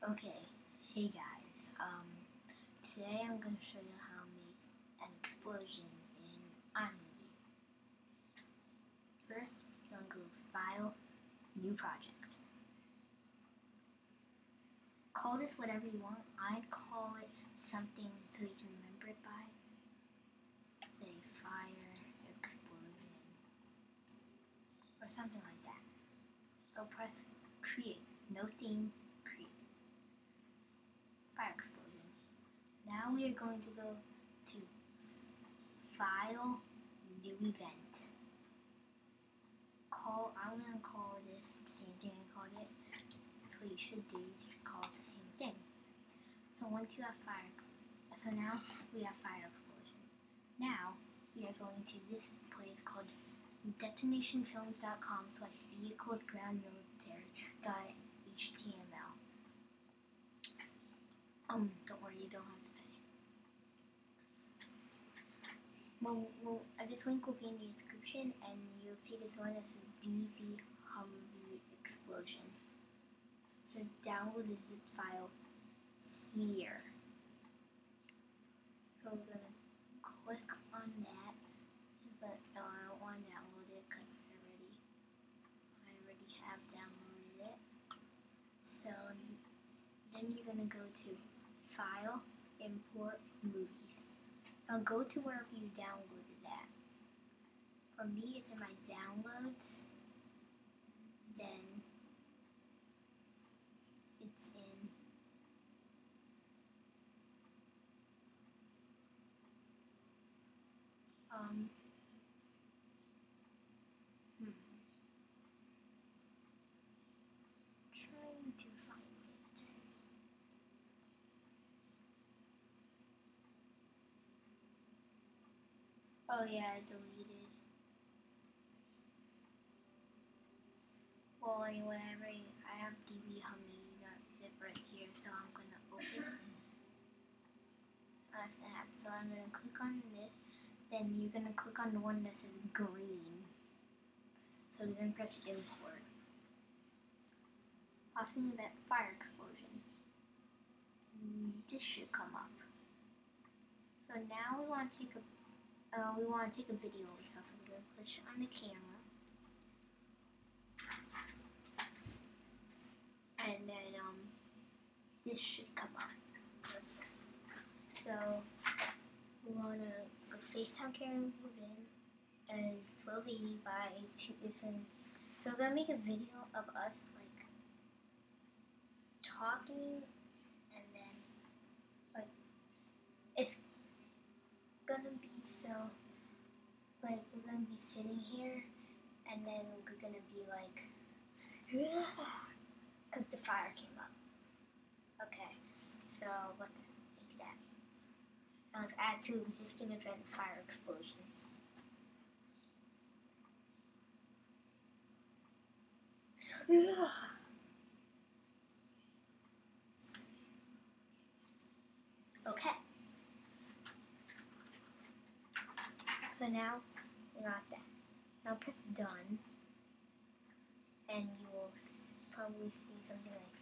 Okay, hey guys. Today I'm going to show you how to make an explosion in iMovie. First, you're going to go File, New Project. Call this whatever you want. I'd call it something so you can remember it by. Say Fire Explosion or something like that. So press Create. No theme. Fire explosion. Now we are going to go to File, New Event. I'm going to call this the same thing I called it. That's what you should do. You should call it the same thing. So once you have so now we have fire explosion. Now we are going to this place called detonationfilms.com/vehiclesgroundmilitary.html. Don't worry, you don't have to pay. Well, this link will be in the description, and you'll see this one that says DV Humvee Explosion. So download the zip file here. So we're gonna click on that, but no, I don't want to download it because I already have downloaded it. So then you're gonna go to File, Import Movies. Now go to wherever you downloaded that. For me, it's in my downloads. Then it's in trying to find it. Oh yeah, I deleted. Well, anyway, I have DB.Humvee.zip right here, so I'm gonna open it. That's gonna happen. So I'm gonna click on this. Then you're gonna click on the one that says green. So then press import. Passing that fire explosion. This should come up. So now we want to take a video of stuff. So we're gonna push on the camera. And then this should come up. So we want to go FaceTime camera in and 1280 by 2. So we're gonna make a video of us like talking, and then like it's gonna be like we're gonna be sitting here, and then we're gonna be like because the fire came up. Okay, so let's make that. Now let's add to existing event fire explosion. Okay. So now we got that. Now press done, and you will probably see something like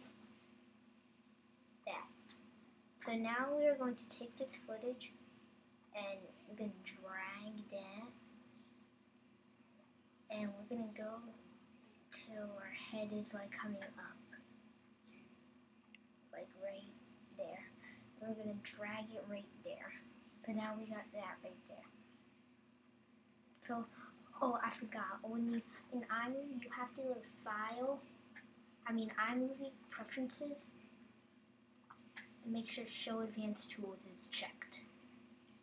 that. So now we are going to take this footage and we're going to drag that, and we're going to go till our head is like coming up, like right there. And we're going to drag it right there. So now we got that right there. So, oh, I forgot. When you in iMovie, you have to go to iMovie Preferences, and make sure Show Advanced Tools is checked.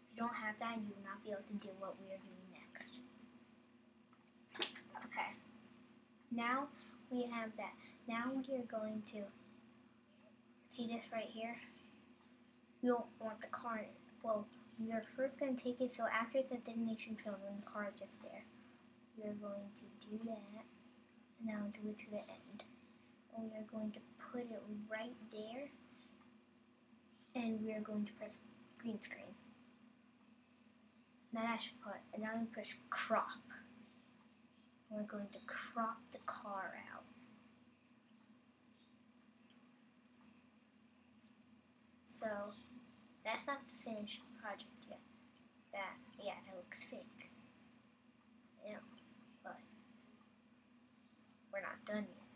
If you don't have that, you will not be able to do what we are doing next. Okay. Now we have that. Now we are going to see this right here. We don't want the car. Well, we are first going to take it. So after it's a detonation film, when the car is just there, we are going to do that. And now do it to the end. And we are going to put it right there. And we are going to press green screen. Now that should put. And now we push crop. We're going to crop the car out. So that's not the finished project yet. That looks fake. Yeah, but we're not done yet.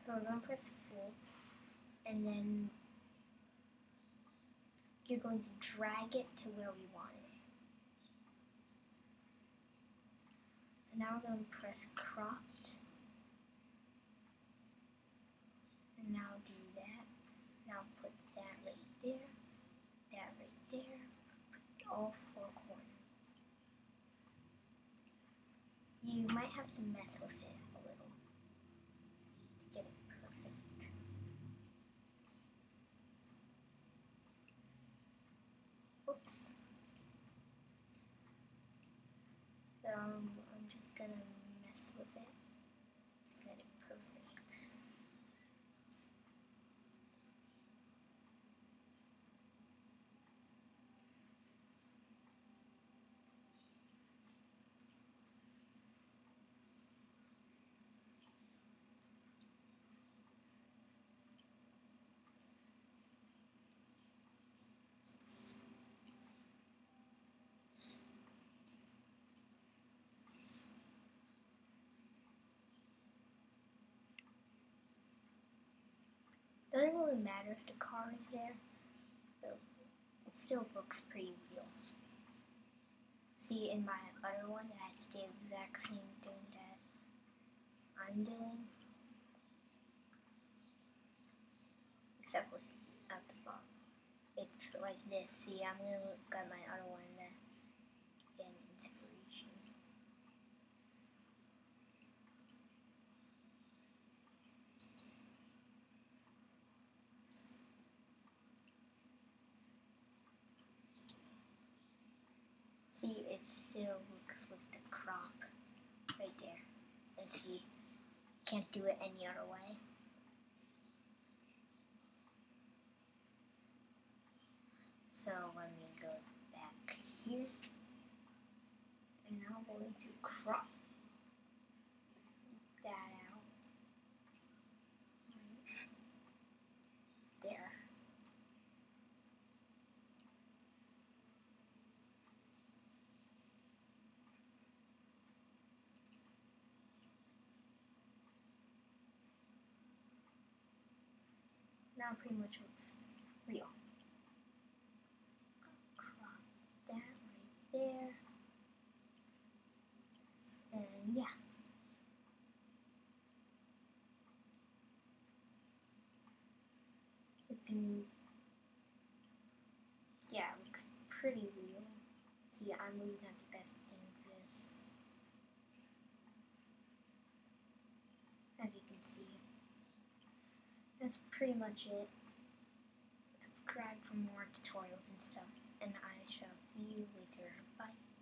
So we're going to press full, and then you're going to drag it to where we want it. So now we're going to press cropped, and now do that. Now put that right there, that right there, put all four corners. You might have to mess with it a little to get it perfect. Oops. So I'm just gonna mess with it to get it perfect. Doesn't really matter if the car is there, so it still looks pretty real. See, in my other one, it has the exact same thing that I'm doing, except with at the bottom. It's like this. See, I'm gonna look at my other one to get an inspiration. See, it still looks with the crop right there. And see, can't do it any other way. So let me go back here. And now I'm going to crop that out. Right there. Now it pretty much looks real. Crop that right there. And yeah. You can, yeah, it looks pretty real. See, iMovie's not the best thing for this. As you can see. That's pretty much it. Subscribe for more tutorials and stuff, and I shall see you later. Bye.